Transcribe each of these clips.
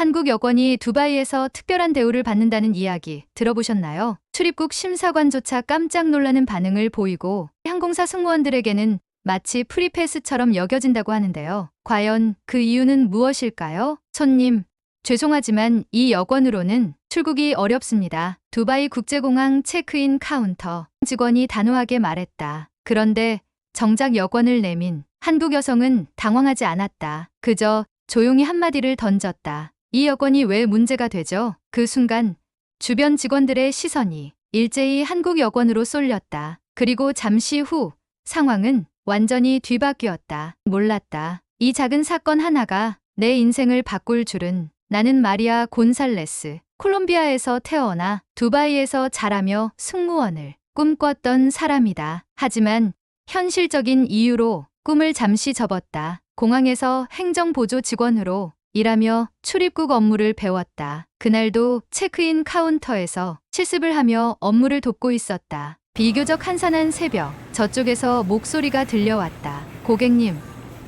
한국 여권이 두바이에서 특별한 대우를 받는다는 이야기 들어보셨나요? 출입국 심사관조차 깜짝 놀라는 반응을 보이고 항공사 승무원들에게는 마치 프리패스처럼 여겨진다고 하는데요. 과연 그 이유는 무엇일까요? 손님, 죄송하지만 이 여권으로는 출국이 어렵습니다. 두바이 국제공항 체크인 카운터 직원이 단호하게 말했다. 그런데 정작 여권을 내민 한국 여성은 당황하지 않았다. 그저 조용히 한마디를 던졌다. 이 여권이 왜 문제가 되죠? 그 순간 주변 직원들의 시선이 일제히 한국 여권으로 쏠렸다. 그리고 잠시 후 상황은 완전히 뒤바뀌었다. 몰랐다. 이 작은 사건 하나가 내 인생을 바꿀 줄은. 나는 마리아 곤살레스. 콜롬비아에서 태어나 두바이에서 자라며 승무원을 꿈꿨던 사람이다. 하지만 현실적인 이유로 꿈을 잠시 접었다. 공항에서 행정보조 직원으로 일하며 출입국 업무를 배웠다. 그날도 체크인 카운터에서 실습을 하며 업무를 돕고 있었다. 비교적 한산한 새벽, 저쪽에서 목소리가 들려왔다. 고객님,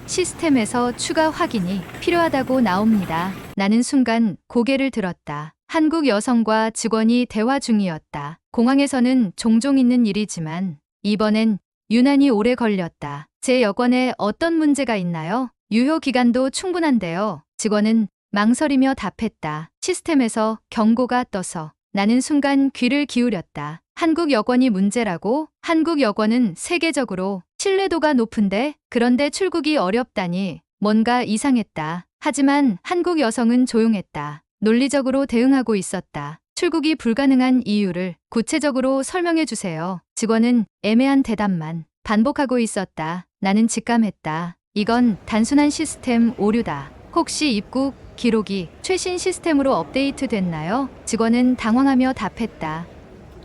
시스템에서 추가 확인이 필요하다고 나옵니다. 나는 순간 고개를 들었다. 한국 여성과 직원이 대화 중이었다. 공항에서는 종종 있는 일이지만 이번엔 유난히 오래 걸렸다. 제 여권에 어떤 문제가 있나요? 유효 기간도 충분한데요. 직원은 망설이며 답했다. 시스템에서 경고가 떠서. 나는 순간 귀를 기울였다. 한국 여권이 문제라고? 한국 여권은 세계적으로 신뢰도가 높은데 그런데 출국이 어렵다니 뭔가 이상했다. 하지만 한국 여성은 조용했다. 논리적으로 대응하고 있었다. 출국이 불가능한 이유를 구체적으로 설명해 주세요. 직원은 애매한 대답만 반복하고 있었다. 나는 직감했다. 이건 단순한 시스템 오류다. 혹시 입국 기록이 최신 시스템으로 업데이트 됐나요? 직원은 당황하며 답했다.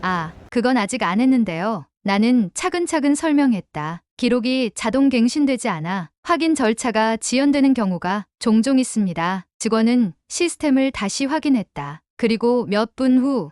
아, 그건 아직 안 했는데요. 나는 차근차근 설명했다. 기록이 자동 갱신되지 않아 확인 절차가 지연되는 경우가 종종 있습니다. 직원은 시스템을 다시 확인했다. 그리고 몇 분 후,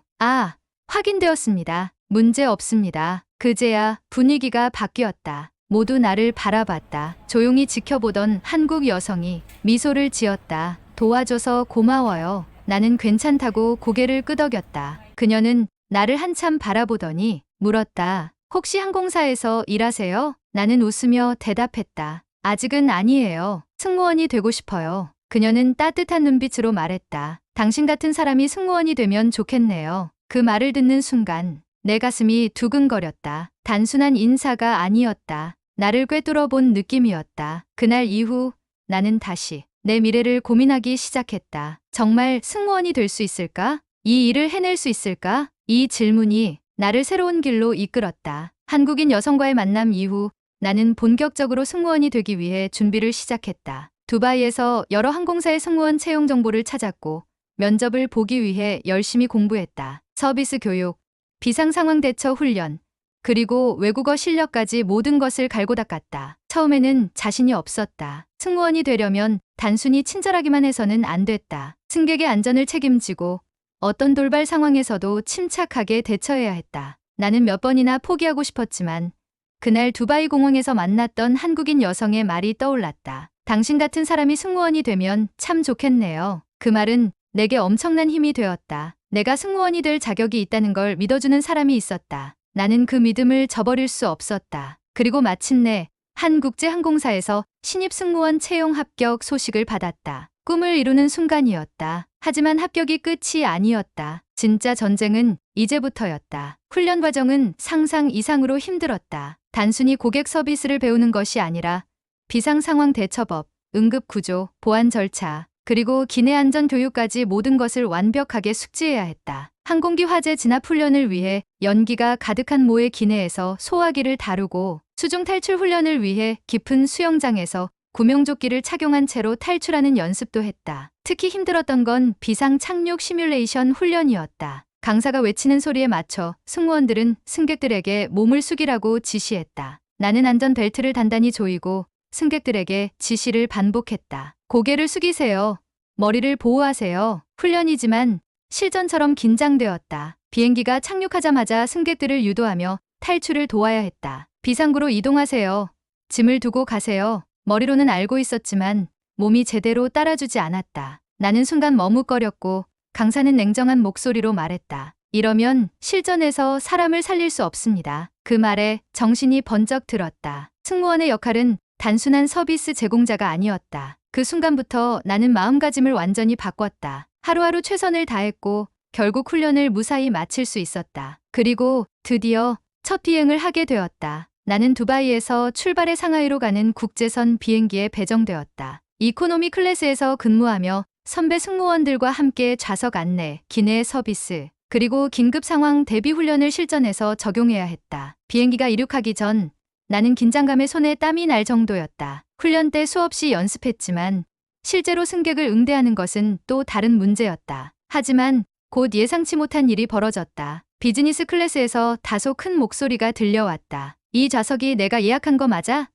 확인되었습니다. 문제 없습니다. 그제야 분위기가 바뀌었다. 모두 나를 바라봤다. 조용히 지켜보던 한국 여성이 미소를 지었다. 도와줘서 고마워요. 나는 괜찮다고 고개를 끄덕였다. 그녀는 나를 한참 바라보더니 물었다. 혹시 항공사에서 일하세요? 나는 웃으며 대답했다. 아직은 아니에요. 승무원이 되고 싶어요. 그녀는 따뜻한 눈빛으로 말했다. 당신 같은 사람이 승무원이 되면 좋겠네요. 그 말을 듣는 순간 내 가슴이 두근거렸다. 단순한 인사가 아니었다. 나를 꿰뚫어 본 느낌이었다. 그날 이후 나는 다시 내 미래를 고민하기 시작했다. 정말 승무원이 될 수 있을까? 이 일을 해낼 수 있을까? 이 질문이 나를 새로운 길로 이끌었다. 한국인 여성과의 만남 이후 나는 본격적으로 승무원이 되기 위해 준비를 시작했다. 두바이에서 여러 항공사의 승무원 채용 정보를 찾았고 면접을 보기 위해 열심히 공부했다. 서비스 교육, 비상상황 대처 훈련, 그리고 외국어 실력까지 모든 것을 갈고 닦았다. 처음에는 자신이 없었다. 승무원이 되려면 단순히 친절하기만 해서는 안 됐다. 승객의 안전을 책임지고 어떤 돌발 상황에서도 침착하게 대처해야 했다. 나는 몇 번이나 포기하고 싶었지만 그날 두바이 공항에서 만났던 한국인 여성의 말이 떠올랐다. 당신 같은 사람이 승무원이 되면 참 좋겠네요. 그 말은 내게 엄청난 힘이 되었다. 내가 승무원이 될 자격이 있다는 걸 믿어주는 사람이 있었다. 나는 그 믿음을 저버릴 수 없었다. 그리고 마침내 한 국제항공사에서 신입 승무원 채용 합격 소식을 받았다. 꿈을 이루는 순간이었다. 하지만 합격이 끝이 아니었다. 진짜 전쟁은 이제부터였다. 훈련 과정은 상상 이상으로 힘들었다. 단순히 고객 서비스를 배우는 것이 아니라 비상상황 대처법, 응급구조, 보안 절차, 그리고 기내 안전 교육까지 모든 것을 완벽하게 숙지해야 했다. 항공기 화재 진압 훈련을 위해 연기가 가득한 모의 기내에서 소화기를 다루고 수중 탈출 훈련을 위해 깊은 수영장에서 구명조끼를 착용한 채로 탈출하는 연습도 했다. 특히 힘들었던 건 비상 착륙 시뮬레이션 훈련이었다. 강사가 외치는 소리에 맞춰 승무원들은 승객들에게 몸을 숙이라고 지시했다. 나는 안전벨트를 단단히 조이고 승객들에게 지시를 반복했다. 고개를 숙이세요. 머리를 보호하세요. 훈련이지만 실전처럼 긴장되었다. 비행기가 착륙하자마자 승객들을 유도하며 탈출을 도와야 했다. 비상구로 이동하세요. 짐을 두고 가세요. 머리로는 알고 있었지만 몸이 제대로 따라주지 않았다. 나는 순간 머뭇거렸고 강사는 냉정한 목소리로 말했다. 이러면 실전에서 사람을 살릴 수 없습니다. 그 말에 정신이 번쩍 들었다. 승무원의 역할은 단순한 서비스 제공자가 아니었다. 그 순간부터 나는 마음가짐을 완전히 바꿨다. 하루하루 최선을 다했고 결국 훈련을 무사히 마칠 수 있었다. 그리고 드디어 첫 비행을 하게 되었다. 나는 두바이에서 출발해 상하이로 가는 국제선 비행기에 배정되었다. 이코노미 클래스에서 근무하며 선배 승무원들과 함께 좌석 안내, 기내 서비스, 그리고 긴급 상황 대비 훈련을 실전에서 적용해야 했다. 비행기가 이륙하기 전 나는 긴장감에 손에 땀이 날 정도였다. 훈련 때 수없이 연습했지만 실제로 승객을 응대하는 것은 또 다른 문제였다. 하지만 곧 예상치 못한 일이 벌어졌다. 비즈니스 클래스에서 다소 큰 목소리가 들려왔다. 이 좌석이 내가 예약한 거 맞아?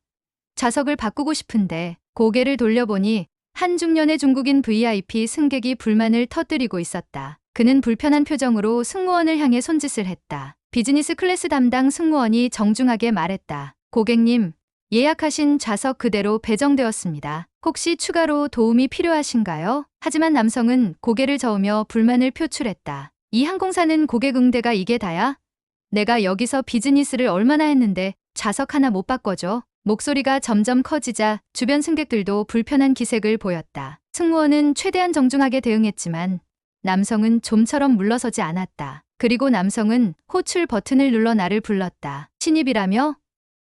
좌석을 바꾸고 싶은데. 고개를 돌려보니 한 중년의 중국인 VIP 승객이 불만을 터뜨리고 있었다. 그는 불편한 표정으로 승무원을 향해 손짓을 했다. 비즈니스 클래스 담당 승무원이 정중하게 말했다. 고객님, 예약하신 좌석 그대로 배정되었습니다. 혹시 추가로 도움이 필요하신가요? 하지만 남성은 고개를 저으며 불만을 표출했다. 이 항공사는 고객 응대가 이게 다야? 내가 여기서 비즈니스를 얼마나 했는데 좌석 하나 못 바꿔줘? 목소리가 점점 커지자 주변 승객들도 불편한 기색을 보였다. 승무원은 최대한 정중하게 대응했지만 남성은 좀처럼 물러서지 않았다. 그리고 남성은 호출 버튼을 눌러 나를 불렀다. 신입이라며?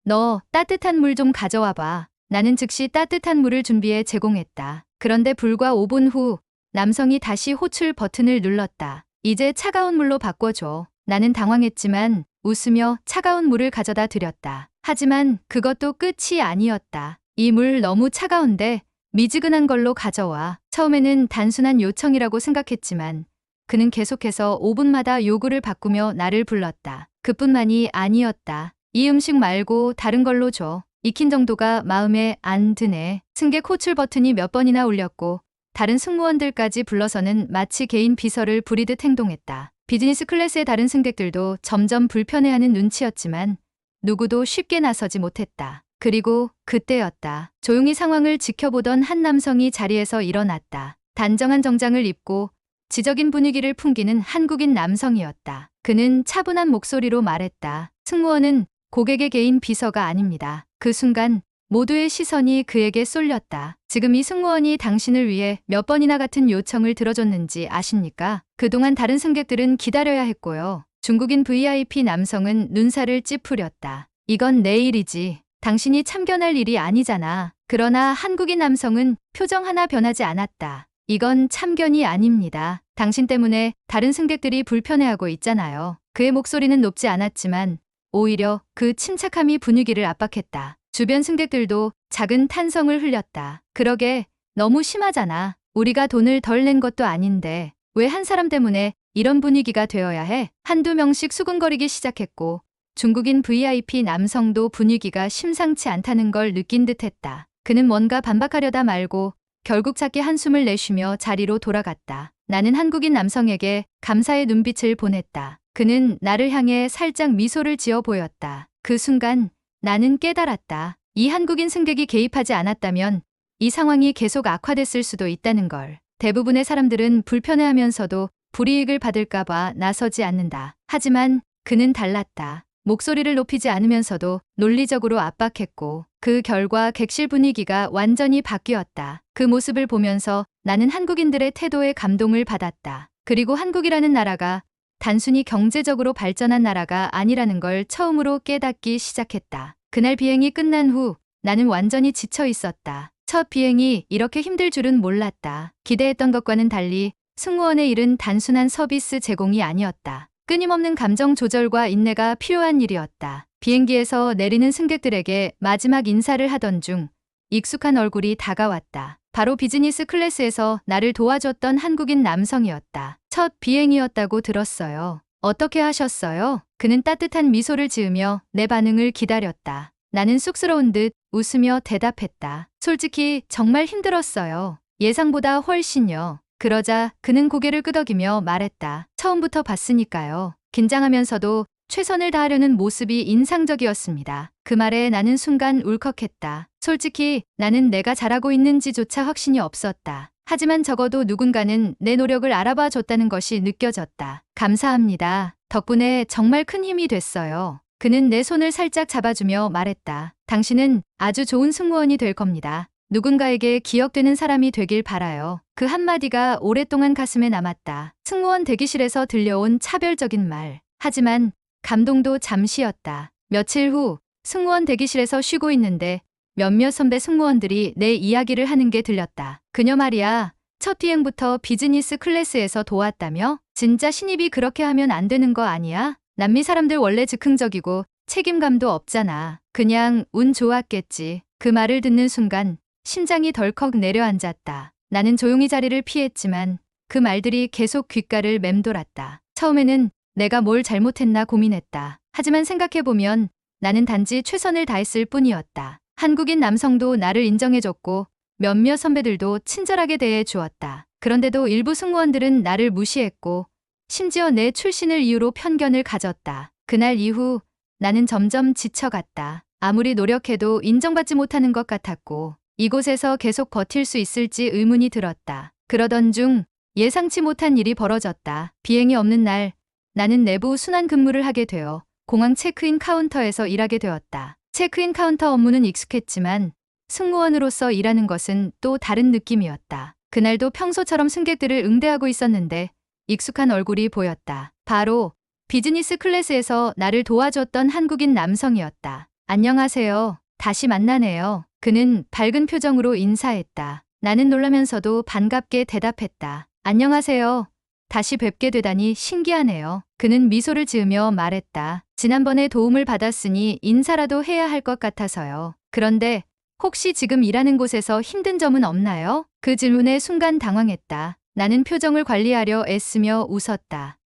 너 따뜻한 물 좀 가져와 봐. 나는 즉시 따뜻한 물을 준비해 제공했다. 그런데 불과 5분 후 남성이 다시 호출 버튼을 눌렀다. 이제 차가운 물로 바꿔줘. 나는 당황했지만 웃으며 차가운 물을 가져다 드렸다. 하지만 그것도 끝이 아니었다. 이 물 너무 차가운데 미지근한 걸로 가져와. 처음에는 단순한 요청이라고 생각했지만 그는 계속해서 5분마다 요구를 바꾸며 나를 불렀다. 그뿐만이 아니었다. 이 음식 말고 다른 걸로 줘. 익힌 정도가 마음에 안 드네. 승객 호출 버튼이 몇 번이나 울렸고 다른 승무원들까지 불러서는 마치 개인 비서를 부리듯 행동했다. 비즈니스 클래스의 다른 승객들도 점점 불편해하는 눈치였지만 누구도 쉽게 나서지 못했다. 그리고 그때였다. 조용히 상황을 지켜보던 한 남성이 자리에서 일어났다. 단정한 정장을 입고 지적인 분위기를 풍기는 한국인 남성이었다. 그는 차분한 목소리로 말했다. 승무원은 고객의 개인 비서가 아닙니다. 그 순간 모두의 시선이 그에게 쏠렸다. 지금 이 승무원이 당신을 위해 몇 번이나 같은 요청을 들어줬는지 아십니까? 그동안 다른 승객들은 기다려야 했고요. 중국인 VIP 남성은 눈살을 찌푸렸다. 이건 내 일이지. 당신이 참견할 일이 아니잖아. 그러나 한국인 남성은 표정 하나 변하지 않았다. 이건 참견이 아닙니다. 당신 때문에 다른 승객들이 불편해하고 있잖아요. 그의 목소리는 높지 않았지만 오히려 그 침착함이 분위기를 압박했다. 주변 승객들도 작은 탄성을 흘렸다. 그러게, 너무 심하잖아. 우리가 돈을 덜 낸 것도 아닌데 왜 한 사람 때문에 이런 분위기가 되어야 해? 한두 명씩 수근거리기 시작했고 중국인 VIP 남성도 분위기가 심상치 않다는 걸 느낀 듯했다. 그는 뭔가 반박하려다 말고 결국 작게 한숨을 내쉬며 자리로 돌아갔다. 나는 한국인 남성에게 감사의 눈빛을 보냈다. 그는 나를 향해 살짝 미소를 지어 보였다. 그 순간 나는 깨달았다. 이 한국인 승객이 개입하지 않았다면 이 상황이 계속 악화됐을 수도 있다는 걸. 대부분의 사람들은 불편해하면서도 불이익을 받을까봐 나서지 않는다. 하지만 그는 달랐다. 목소리를 높이지 않으면서도 논리적으로 압박했고 그 결과 객실 분위기가 완전히 바뀌었다. 그 모습을 보면서 나는 한국인들의 태도에 감동을 받았다. 그리고 한국이라는 나라가 단순히 경제적으로 발전한 나라가 아니라는 걸 처음으로 깨닫기 시작했다. 그날 비행이 끝난 후 나는 완전히 지쳐 있었다. 첫 비행이 이렇게 힘들 줄은 몰랐다. 기대했던 것과는 달리 승무원의 일은 단순한 서비스 제공이 아니었다. 끊임없는 감정 조절과 인내가 필요한 일이었다. 비행기에서 내리는 승객들에게 마지막 인사를 하던 중 익숙한 얼굴이 다가왔다. 바로 비즈니스 클래스에서 나를 도와줬던 한국인 남성이었다. 첫 비행이었다고 들었어요. 어떻게 하셨어요? 그는 따뜻한 미소를 지으며 내 반응을 기다렸다. 나는 쑥스러운 듯 웃으며 대답했다. 솔직히 정말 힘들었어요. 예상보다 훨씬요. 그러자 그는 고개를 끄덕이며 말했다. 처음부터 봤으니까요. 긴장하면서도 최선을 다하려는 모습이 인상적이었습니다. 그 말에 나는 순간 울컥했다. 솔직히 나는 내가 잘하고 있는지조차 확신이 없었다. 하지만 적어도 누군가는 내 노력을 알아봐 줬다는 것이 느껴졌다. 감사합니다. 덕분에 정말 큰 힘이 됐어요. 그는 내 손을 살짝 잡아주며 말했다. 당신은 아주 좋은 승무원이 될 겁니다. 누군가에게 기억되는 사람이 되길 바라요. 그 한마디가 오랫동안 가슴에 남았다. 승무원 대기실에서 들려온 차별적인 말. 하지만 감동도 잠시였다. 며칠 후 승무원 대기실에서 쉬고 있는데 몇몇 선배 승무원들이 내 이야기를 하는 게 들렸다. 그녀 말이야. 첫 비행부터 비즈니스 클래스에서 도왔다며? 진짜 신입이 그렇게 하면 안 되는 거 아니야? 남미 사람들 원래 즉흥적이고 책임감도 없잖아. 그냥 운 좋았겠지. 그 말을 듣는 순간 심장이 덜컥 내려앉았다. 나는 조용히 자리를 피했지만 그 말들이 계속 귓가를 맴돌았다. 처음에는 내가 뭘 잘못했나 고민했다. 하지만 생각해보면 나는 단지 최선을 다했을 뿐이었다. 한국인 남성도 나를 인정해줬고 몇몇 선배들도 친절하게 대해 주었다. 그런데도 일부 승무원들은 나를 무시했고 심지어 내 출신을 이유로 편견을 가졌다. 그날 이후 나는 점점 지쳐갔다. 아무리 노력해도 인정받지 못하는 것 같았고 이곳에서 계속 버틸 수 있을지 의문이 들었다. 그러던 중 예상치 못한 일이 벌어졌다. 비행이 없는 날 나는 내부 순환 근무를 하게 되어 공항 체크인 카운터에서 일하게 되었다. 체크인 카운터 업무는 익숙했지만 승무원으로서 일하는 것은 또 다른 느낌이었다. 그날도 평소처럼 승객들을 응대하고 있었는데 익숙한 얼굴이 보였다. 바로 비즈니스 클래스에서 나를 도와줬던 한국인 남성이었다. 안녕하세요. 다시 만나네요. 그는 밝은 표정으로 인사했다. 나는 놀라면서도 반갑게 대답했다. 안녕하세요. 다시 뵙게 되다니 신기하네요. 그는 미소를 지으며 말했다. 지난번에 도움을 받았으니 인사라도 해야 할 것 같아서요. 그런데 혹시 지금 일하는 곳에서 힘든 점은 없나요? 그 질문에 순간 당황했다. 나는 표정을 관리하려 애쓰며 웃었다.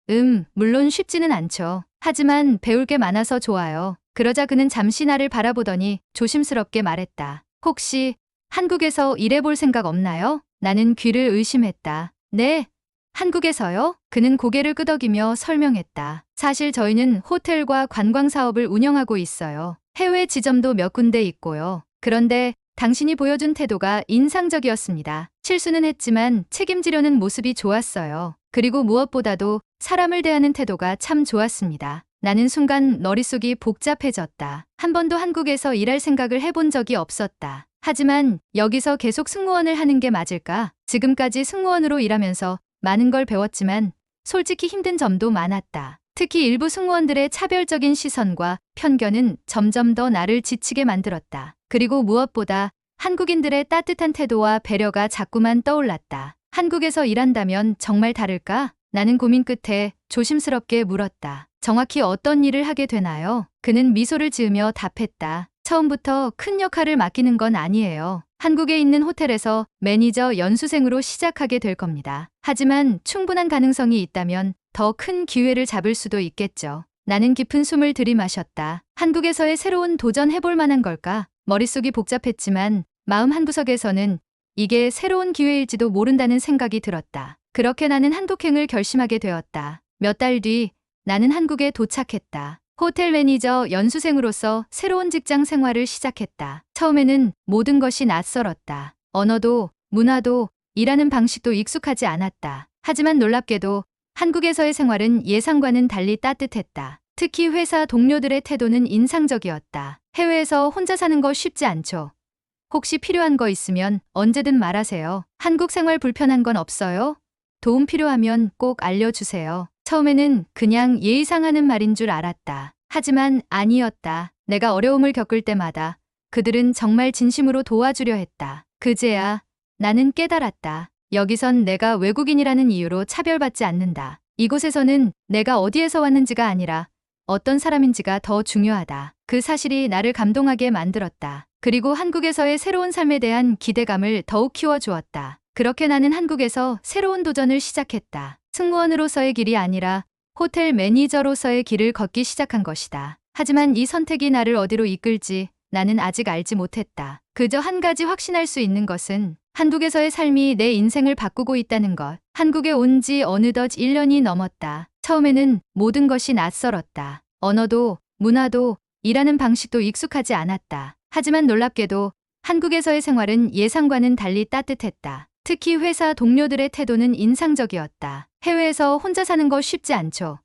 물론 쉽지는 않죠. 하지만 배울 게 많아서 좋아요. 그러자 그는 잠시 나를 바라보더니 조심스럽게 말했다. 혹시 한국에서 일해볼 생각 없나요? 나는 귀를 의심했다. 네. 한국에서요? 그는 고개를 끄덕이며 설명했다. 사실 저희는 호텔과 관광 사업을 운영하고 있어요. 해외 지점도 몇 군데 있고요. 그런데 당신이 보여준 태도가 인상적이었습니다. 실수는 했지만 책임지려는 모습이 좋았어요. 그리고 무엇보다도 사람을 대하는 태도가 참 좋았습니다. 나는 순간 머릿속이 복잡해졌다. 한 번도 한국에서 일할 생각을 해본 적이 없었다. 하지만 여기서 계속 승무원을 하는 게 맞을까? 지금까지 승무원으로 일하면서 많은 걸 배웠지만 솔직히 힘든 점도 많았다. 특히 일부 승무원들의 차별적인 시선과 편견은 점점 더 나를 지치게 만들었다. 그리고 무엇보다 한국인들의 따뜻한 태도와 배려가 자꾸만 떠올랐다. 한국에서 일한다면 정말 다를까? 나는 고민 끝에 조심스럽게 물었다. 정확히 어떤 일을 하게 되나요? 그는 미소를 지으며 답했다. 처음부터 큰 역할을 맡기는 건 아니에요. 한국에 있는 호텔에서 매니저 연수생으로 시작하게 될 겁니다. 하지만 충분한 가능성이 있다면 더 큰 기회를 잡을 수도 있겠죠. 나는 깊은 숨을 들이마셨다. 한국에서의 새로운 도전 해볼 만한 걸까? 머릿속이 복잡했지만 마음 한구석에서는 이게 새로운 기회일지도 모른다는 생각이 들었다. 그렇게 나는 한국행을 결심하게 되었다. 몇 달 뒤 나는 한국에 도착했다. 호텔 매니저 연수생으로서 새로운 직장 생활을 시작했다. 처음에는 모든 것이 낯설었다. 언어도, 문화도, 일하는 방식도 익숙하지 않았다. 하지만 놀랍게도 한국에서의 생활은 예상과는 달리 따뜻했다. 특히 회사 동료들의 태도는 인상적이었다. 해외에서 혼자 사는 거 쉽지 않죠. 혹시 필요한 거 있으면 언제든 말하세요. 한국 생활 불편한 건 없어요? 도움 필요하면 꼭 알려주세요. 처음에는 그냥 예의상 하는 말인 줄 알았다. 하지만 아니었다. 내가 어려움을 겪을 때마다 그들은 정말 진심으로 도와주려 했다. 그제야 나는 깨달았다. 여기선 내가 외국인이라는 이유로 차별받지 않는다. 이곳에서는 내가 어디에서 왔는지가 아니라 어떤 사람인지가 더 중요하다. 그 사실이 나를 감동하게 만들었다. 그리고 한국에서의 새로운 삶에 대한 기대감을 더욱 키워주었다. 그렇게 나는 한국에서 새로운 도전을 시작했다. 승무원으로서의 길이 아니라 호텔 매니저로서의 길을 걷기 시작한 것이다. 하지만 이 선택이 나를 어디로 이끌지 나는 아직 알지 못했다. 그저 한 가지 확신할 수 있는 것은 한국에서의 삶이 내 인생을 바꾸고 있다는 것. 한국에 온 지 어느덧 1년이 넘었다. 처음에는 모든 것이 낯설었다. 언어도, 문화도, 일하는 방식도 익숙하지 않았다. 하지만 놀랍게도 한국에서의 생활은 예상과는 달리 따뜻했다. 특히 회사 동료들의 태도는 인상적이었다. 해외에서 혼자 사는 거 쉽지 않죠.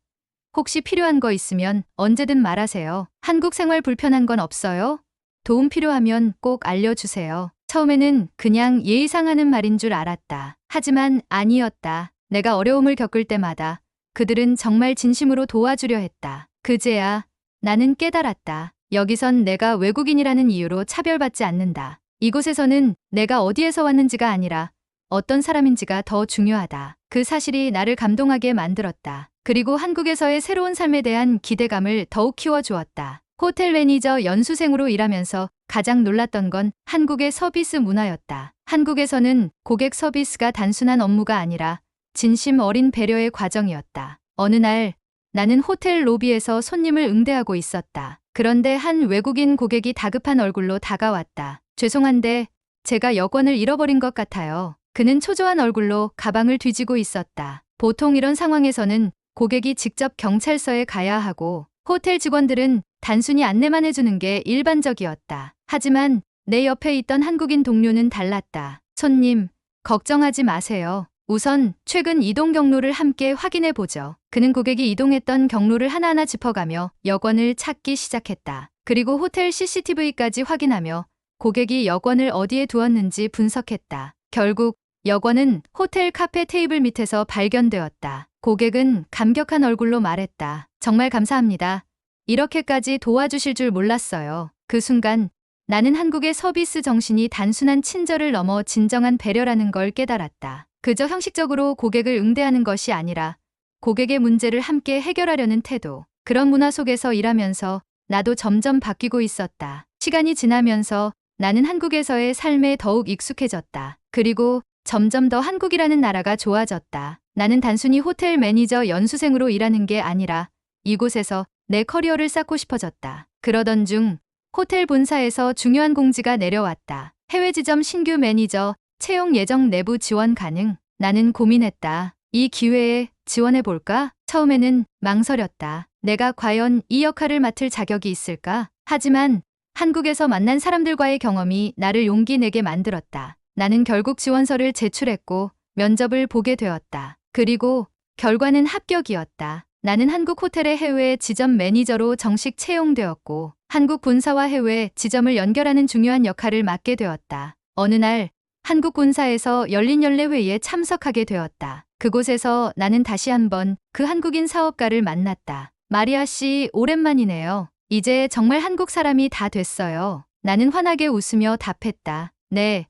혹시 필요한 거 있으면 언제든 말하세요. 한국 생활 불편한 건 없어요? 도움 필요하면 꼭 알려주세요. 처음에는 그냥 예의상 하는 말인 줄 알았다. 하지만 아니었다. 내가 어려움을 겪을 때마다 그들은 정말 진심으로 도와주려 했다. 그제야 나는 깨달았다. 여기선 내가 외국인이라는 이유로 차별받지 않는다. 이곳에서는 내가 어디에서 왔는지가 아니라 어떤 사람인지가 더 중요하다. 그 사실이 나를 감동하게 만들었다. 그리고 한국에서의 새로운 삶에 대한 기대감을 더욱 키워주었다. 호텔 매니저 연수생으로 일하면서 가장 놀랐던 건 한국의 서비스 문화였다. 한국에서는 고객 서비스가 단순한 업무가 아니라 진심 어린 배려의 과정이었다. 어느 날 나는 호텔 로비에서 손님을 응대하고 있었다. 그런데 한 외국인 고객이 다급한 얼굴로 다가왔다. 죄송한데 제가 여권을 잃어버린 것 같아요. 그는 초조한 얼굴로 가방을 뒤지고 있었다. 보통 이런 상황에서는 고객이 직접 경찰서에 가야 하고 호텔 직원들은 단순히 안내만 해주는 게 일반적이었다. 하지만 내 옆에 있던 한국인 동료는 달랐다. 손님, 걱정하지 마세요. 우선 최근 이동 경로를 함께 확인해 보죠. 그는 고객이 이동했던 경로를 하나하나 짚어가며 여권을 찾기 시작했다. 그리고 호텔 CCTV까지 확인하며 고객이 여권을 어디에 두었는지 분석했다. 결국 여권은 호텔 카페 테이블 밑에서 발견되었다. 고객은 감격한 얼굴로 말했다. 정말 감사합니다. 이렇게까지 도와주실 줄 몰랐어요. 그 순간 나는 한국의 서비스 정신이 단순한 친절을 넘어 진정한 배려라는 걸 깨달았다. 그저 형식적으로 고객을 응대하는 것이 아니라 고객의 문제를 함께 해결하려는 태도. 그런 문화 속에서 일하면서 나도 점점 바뀌고 있었다. 시간이 지나면서 나는 한국에서의 삶에 더욱 익숙해졌다. 그리고 점점 더 한국이라는 나라가 좋아졌다. 나는 단순히 호텔 매니저 연수생으로 일하는 게 아니라 이곳에서 내 커리어를 쌓고 싶어졌다. 그러던 중 호텔 본사에서 중요한 공지가 내려왔다. 해외 지점 신규 매니저 채용 예정 내부 지원 가능. 나는 고민했다. 이 기회에 지원해볼까? 처음에는 망설였다. 내가 과연 이 역할을 맡을 자격이 있을까? 하지만 한국에서 만난 사람들과의 경험이 나를 용기 내게 만들었다. 나는 결국 지원서를 제출했고 면접을 보게 되었다. 그리고 결과는 합격이었다. 나는 한국 호텔의 해외 지점 매니저로 정식 채용되었고 한국 본사와 해외 지점을 연결하는 중요한 역할을 맡게 되었다. 어느 날 한국 본사에서 열린 연례회의에 참석하게 되었다. 그곳에서 나는 다시 한번 그 한국인 사업가를 만났다. 마리아 씨, 오랜만이네요. 이제 정말 한국 사람이 다 됐어요. 나는 환하게 웃으며 답했다. 네.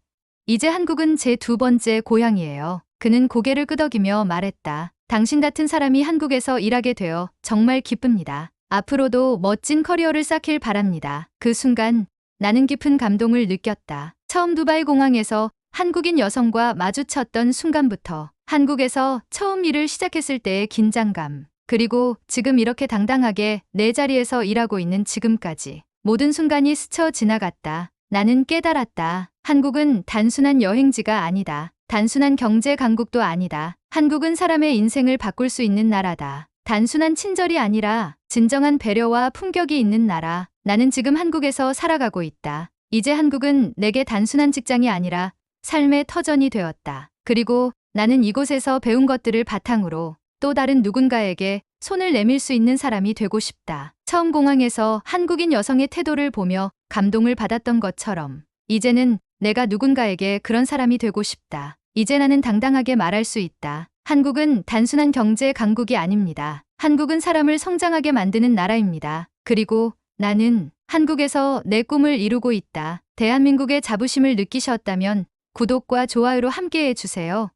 이제 한국은 제 두 번째 고향이에요. 그는 고개를 끄덕이며 말했다. 당신 같은 사람이 한국에서 일하게 되어 정말 기쁩니다. 앞으로도 멋진 커리어를 쌓길 바랍니다. 그 순간 나는 깊은 감동을 느꼈다. 처음 두바이 공항에서 한국인 여성과 마주쳤던 순간부터 한국에서 처음 일을 시작했을 때의 긴장감, 그리고 지금 이렇게 당당하게 내 자리에서 일하고 있는 지금까지 모든 순간이 스쳐 지나갔다. 나는 깨달았다. 한국은 단순한 여행지가 아니다. 단순한 경제 강국도 아니다. 한국은 사람의 인생을 바꿀 수 있는 나라다. 단순한 친절이 아니라 진정한 배려와 품격이 있는 나라. 나는 지금 한국에서 살아가고 있다. 이제 한국은 내게 단순한 직장이 아니라 삶의 터전이 되었다. 그리고 나는 이곳에서 배운 것들을 바탕으로 또 다른 누군가에게 손을 내밀 수 있는 사람이 되고 싶다. 처음 공항에서 한국인 여성의 태도를 보며 감동을 받았던 것처럼 이제는 내가 누군가에게 그런 사람이 되고 싶다. 이제 나는 당당하게 말할 수 있다. 한국은 단순한 경제 강국이 아닙니다. 한국은 사람을 성장하게 만드는 나라입니다. 그리고 나는 한국에서 내 꿈을 이루고 있다. 대한민국의 자부심을 느끼셨다면 구독과 좋아요로 함께해 주세요.